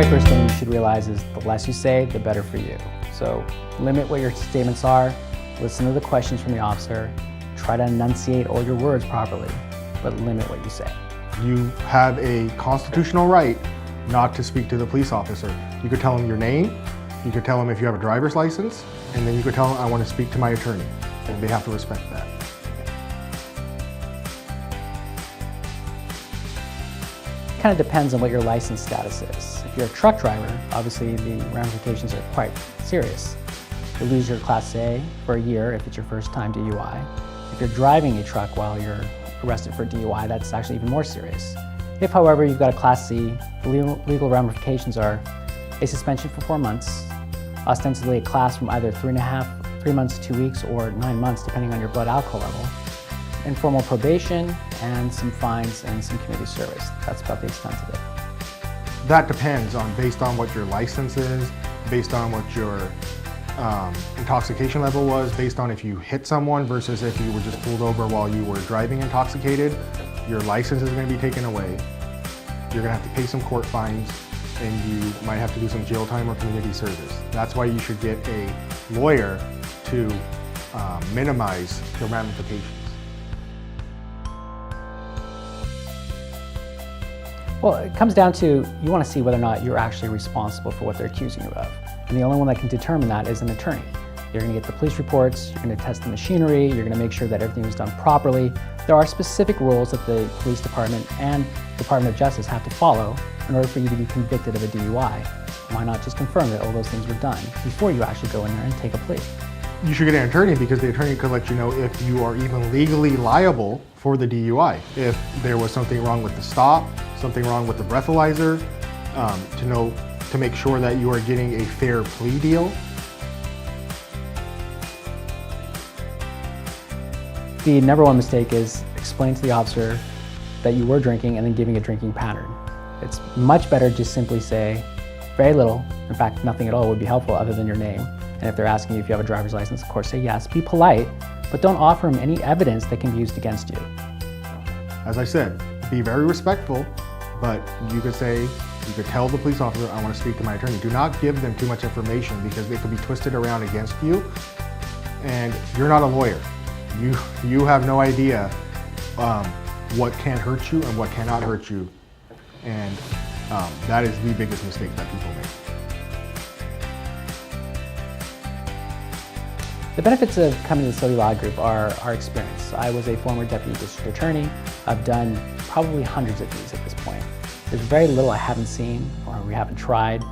very first thing you should realize is the less you say, the better for you. So limit what your statements are, listen to the questions from the officer, try to enunciate all your words properly, but limit what you say. You have a constitutional right not to speak to the police officer. You could tell him your name, you could tell him if you have a driver's license, and then you could tell him, I want to speak to my attorney. And they have to respect that. It kind of depends on what your license status is. If you're a truck driver, obviously the ramifications are quite serious. You lose your Class A for a year if it's your first time DUI. If you're driving a truck while you're arrested for DUI, that's actually even more serious. If, however, you've got a Class C, the legal ramifications are a suspension for 4 months, ostensibly a class from either 3 months to 2 weeks, or 9 months, depending on your blood alcohol level, informal probation, and some fines and some community service. That's about the extent of it. That depends on based on what your license is, based on what your intoxication level was, based on if you hit someone versus if you were just pulled over while you were driving intoxicated. Your license is going to be taken away. You're going to have to pay some court fines, and you might have to do some jail time or community service. That's why you should get a lawyer to minimize the ramifications. Well, it comes down to, you want to see whether or not you're actually responsible for what they're accusing you of. And the only one that can determine that is an attorney. You're going to get the police reports, you're going to test the machinery, you're going to make sure that everything was done properly. There are specific rules that the police department and Department of Justice have to follow in order for you to be convicted of a DUI. Why not just confirm that all those things were done before you actually go in there and take a plea? You should get an attorney because the attorney could let you know if you are even legally liable for the DUI. If there was something wrong with the stop, something wrong with the breathalyzer, to make sure that you are getting a fair plea deal. The number one mistake is explaining to the officer that you were drinking and then giving a drinking pattern. It's much better just simply say very little, in fact nothing at all would be helpful other than your name. And if they're asking you if you have a driver's license, of course say yes, be polite, but don't offer them any evidence that can be used against you. As I said, be very respectful, but you could tell the police officer, I want to speak to my attorney. Do not give them too much information because they could be twisted around against you, and you're not a lawyer. You have no idea what can hurt you and what cannot hurt you, and that is the biggest mistake that people make. The benefits of coming to the Sodhi Law Group are our experience. I was a former deputy district attorney. I've done probably hundreds of these at this point. There's very little I haven't seen or we haven't tried.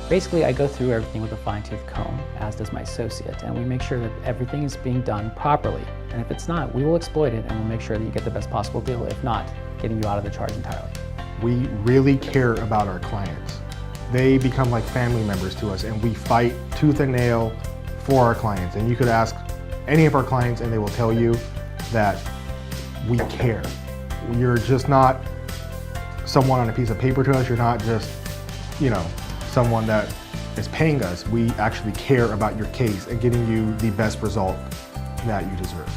Basically, I go through everything with a fine-tooth comb, as does my associate, and we make sure that everything is being done properly. And if it's not, we will exploit it and we'll make sure that you get the best possible deal, if not, getting you out of the charge entirely. We really care about our clients. They become like family members to us, and we fight tooth and nail for our clients. And you could ask any of our clients and they will tell you that we care. You're just not someone on a piece of paper to us. You're not just, someone that is paying us. We actually care about your case and getting you the best result that you deserve.